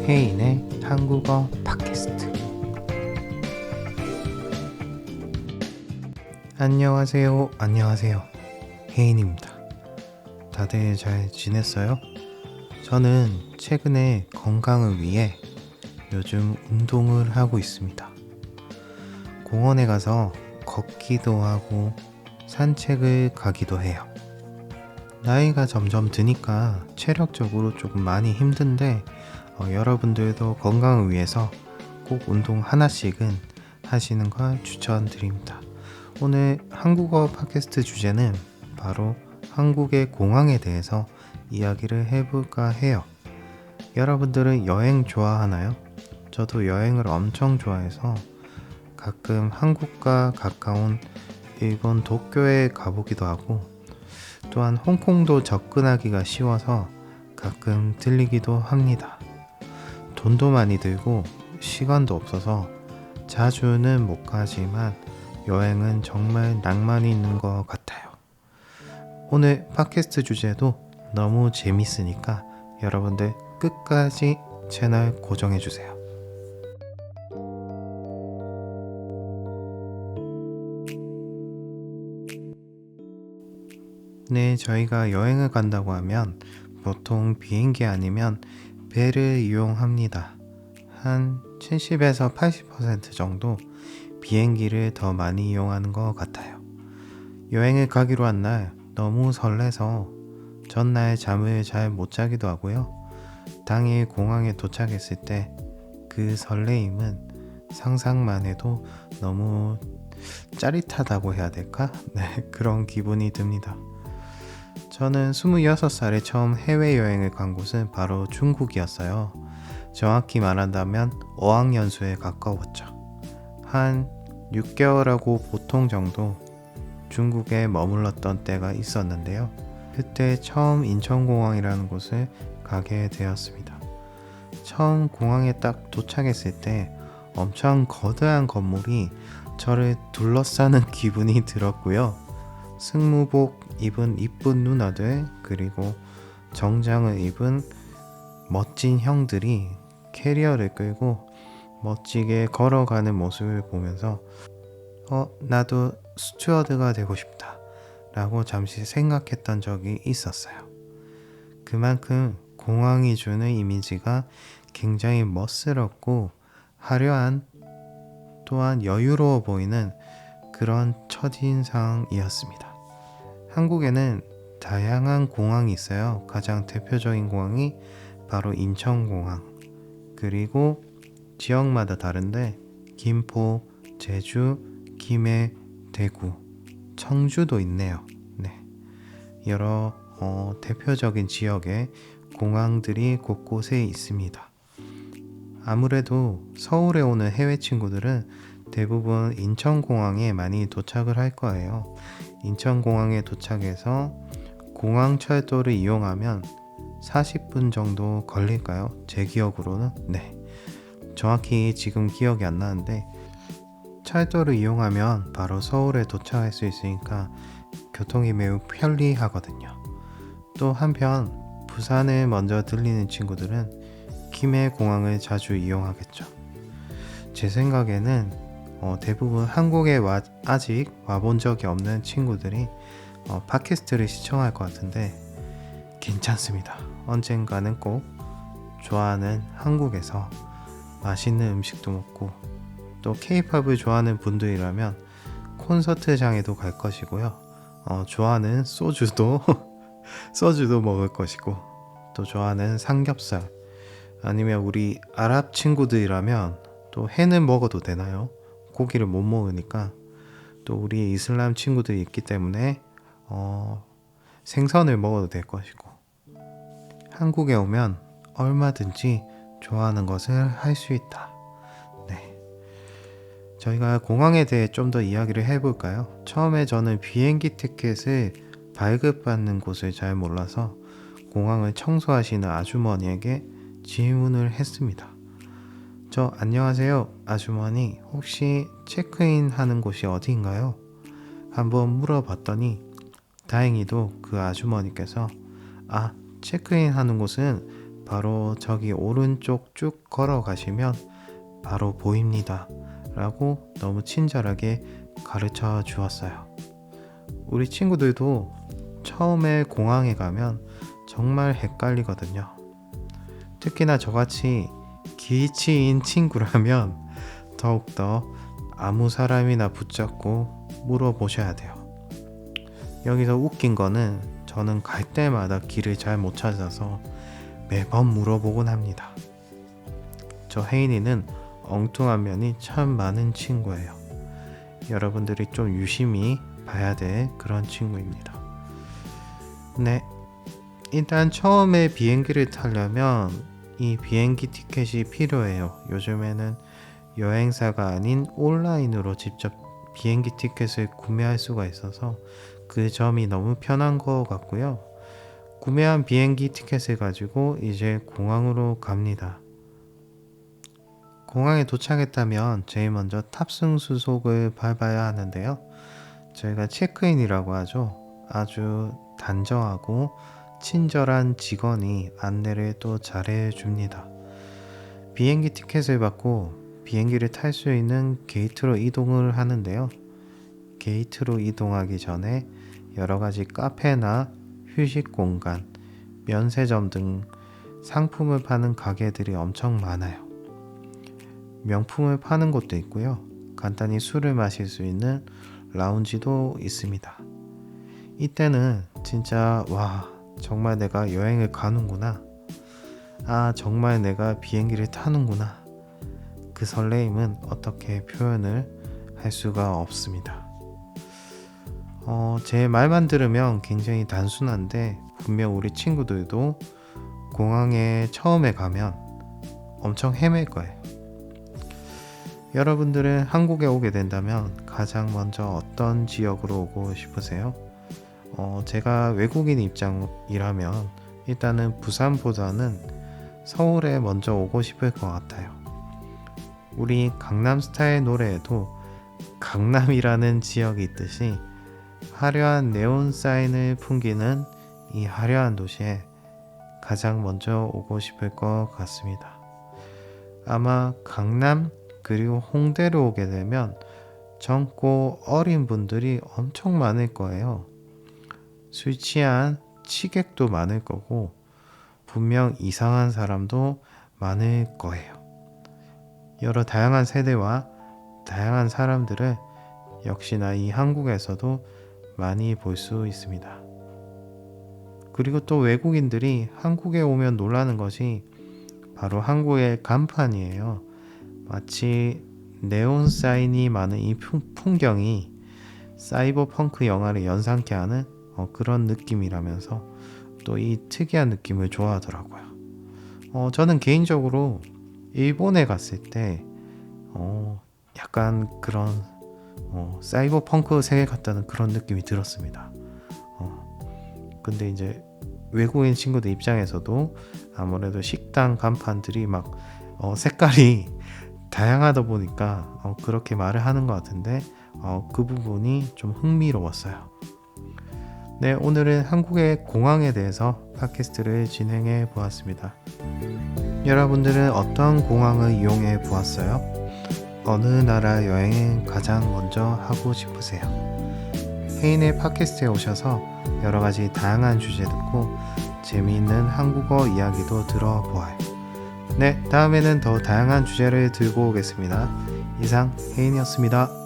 혜인의 한국어 팟캐스트. 안녕하세요. 혜인입니다. 다들 잘 지냈어요? 저는 최근에 건강을 위해 요즘 운동을 하고 있습니다. 공원에 가서 걷기도 하고 산책을 가기도 해요. 나이가 점점 드니까 체력적으로 조금 많이 힘든데 여러분들도 건강을 위해서 꼭 운동 하나씩은 하시는 걸 추천드립니다. 오늘 한국어 팟캐스트 주제는 바로 한국의 공항에 대해서 이야기를 해볼까 해요. 여러분들은 여행 좋아하나요? 저도 여행을 엄청 좋아해서 가끔 한국과 가까운 일본 도쿄에 가보기도 하고, 또한 홍콩도 접근하기가 쉬워서 가끔 들리기도 합니다. 돈도 많이 들고 시간도 없어서 자주는 못 가지만 여행은 정말 낭만이 있는 것 같아요. 오늘 팟캐스트 주제도 너무 재밌으니까 여러분들 끝까지 채널 고정해주세요. 네, 저희가 여행을 간다고 하면 보통 비행기 아니면 배를 이용합니다. 한 70에서 80% 정도 비행기를 더 많이 이용하는 것 같아요. 여행을 가기로 한 날 너무 설레서 전날 잠을 잘 못 자기도 하고요. 당일 공항에 도착했을 때 그 설레임은 상상만 해도 너무 짜릿하다고 해야 될까? 네, 그런 기분이 듭니다. 저는 26살에 처음 해외여행을 간 곳은 바로 중국이었어요. 정확히 말한다면 어학연수에 가까웠죠. 한 6개월하고 보통 정도 중국에 머물렀던 때가 있었는데요. 그때 처음 인천공항이라는 곳을 가게 되었습니다. 처음 공항에 딱 도착했을 때 엄청 거대한 건물이 저를 둘러싸는 기분이 들었고요. 승무복 입은 이쁜 누나들, 그리고 정장을 입은 멋진 형들이 캐리어를 끌고 멋지게 걸어가는 모습을 보면서 나도 스튜어드가 되고 싶다 라고 잠시 생각했던 적이 있었어요. 그만큼 공항이 주는 이미지가 굉장히 멋스럽고 화려한, 또한 여유로워 보이는 그런 첫인상이었습니다. 한국에는 다양한 공항이 있어요. 가장 대표적인 공항이 바로 인천공항, 그리고 지역마다 다른데 김포, 제주, 김해, 대구, 청주도 있네요. 네, 여러 대표적인 지역에 공항들이 곳곳에 있습니다. 아무래도 서울에 오는 해외 친구들은 대부분 인천공항에 많이 도착을 할 거예요. 인천공항에 도착해서 공항철도를 이용하면 40분 정도 걸릴까요? 제 기억으로는. 네, 정확히 지금 기억이 안 나는데 철도를 이용하면 바로 서울에 도착할 수 있으니까 교통이 매우 편리하거든요. 또 한편 부산을 먼저 들리는 친구들은 김해공항을 자주 이용하겠죠. 제 생각에는 대부분 한국에 아직 와본 적이 없는 친구들이 팟캐스트를 시청할 것 같은데 괜찮습니다. 언젠가는 꼭 좋아하는 한국에서 맛있는 음식도 먹고, 또 케이팝을 좋아하는 분들이라면 콘서트장에도 갈 것이고요. 좋아하는 소주도 소주도 먹을 것이고, 또 좋아하는 삼겹살, 아니면 우리 아랍 친구들이라면 또 회는 먹어도 되나요? 고기를 못 먹으니까. 또 우리 이슬람 친구들이 있기 때문에 생선을 먹어도 될 것이고, 한국에 오면 얼마든지 좋아하는 것을 할 수 있다. 네, 저희가 공항에 대해 좀 더 이야기를 해볼까요? 처음에 저는 비행기 티켓을 발급받는 곳을 잘 몰라서 공항을 청소하시는 아주머니에게 질문을 했습니다. 안녕하세요 아주머니, 혹시 체크인 하는 곳이 어디인가요? 한번 물어봤더니 다행히도 그 아주머니께서 체크인 하는 곳은 바로 저기 오른쪽 쭉 걸어가시면 바로 보입니다 라고 너무 친절하게 가르쳐 주었어요. 우리 친구들도 처음에 공항에 가면 정말 헷갈리거든요. 특히나 저같이 기치인 친구라면 더욱더 아무 사람이나 붙잡고 물어보셔야 돼요. 여기서 웃긴 거는 저는 갈 때마다 길을 잘 못 찾아서 매번 물어보곤 합니다. 저 혜인이는 엉뚱한 면이 참 많은 친구예요. 여러분들이 좀 유심히 봐야 될 그런 친구입니다. 네, 일단 처음에 비행기를 타려면 이 비행기 티켓이 필요해요. 요즘에는 여행사가 아닌 온라인으로 직접 비행기 티켓을 구매할 수가 있어서 그 점이 너무 편한 것 같고요. 구매한 비행기 티켓을 가지고 이제 공항으로 갑니다. 공항에 도착했다면 제일 먼저 탑승 수속을 밟아야 하는데요. 저희가 체크인이라고 하죠. 아주 단정하고 친절한 직원이 안내를 또 잘해 줍니다. 비행기 티켓을 받고 비행기를 탈 수 있는 게이트로 이동을 하는데요. 게이트로 이동하기 전에 여러 가지 카페나 휴식 공간, 면세점 등 상품을 파는 가게들이 엄청 많아요. 명품을 파는 곳도 있고요. 간단히 술을 마실 수 있는 라운지도 있습니다. 이때는 진짜 와, 정말 내가 여행을 가는구나. 아, 정말 내가 비행기를 타는구나. 그 설레임은 어떻게 표현을 할 수가 없습니다. 제 말만 들으면 굉장히 단순한데 분명 우리 친구들도 공항에 처음에 가면 엄청 헤맬 거예요. 여러분들은 한국에 오게 된다면 가장 먼저 어떤 지역으로 오고 싶으세요? 제가 외국인 입장이라면 일단은 부산보다는 서울에 먼저 오고 싶을 것 같아요. 우리 강남스타일 노래에도 강남이라는 지역이 있듯이 화려한 네온 사인을 풍기는 이 화려한 도시에 가장 먼저 오고 싶을 것 같습니다. 아마 강남 그리고 홍대로 오게 되면 젊고 어린 분들이 엄청 많을 거예요. 술 취한 취객도 많을 거고 분명 이상한 사람도 많을 거예요. 여러 다양한 세대와 다양한 사람들을 역시나 이 한국에서도 많이 볼 수 있습니다. 그리고 또 외국인들이 한국에 오면 놀라는 것이 바로 한국의 간판이에요. 마치 네온 사인이 많은 이 풍경이 사이버펑크 영화를 연상케 하는 그런 느낌이라면서 또 이 특이한 느낌을 좋아하더라고요. 저는 개인적으로 일본에 갔을 때 약간 그런 사이버펑크 세계 같다는 그런 느낌이 들었습니다. 근데 이제 외국인 친구들 입장에서도 아무래도 식당 간판들이 막 색깔이 다양하다 보니까 그렇게 말을 하는 것 같은데 그 부분이 좀 흥미로웠어요. 네, 오늘은 한국의 공항에 대해서 팟캐스트를 진행해 보았습니다. 여러분들은 어떤 공항을 이용해 보았어요? 어느 나라 여행을 가장 먼저 하고 싶으세요? 혜인의 팟캐스트에 오셔서 여러 가지 다양한 주제 듣고 재미있는 한국어 이야기도 들어보아요. 네, 다음에는 더 다양한 주제를 들고 오겠습니다. 이상 혜인이었습니다.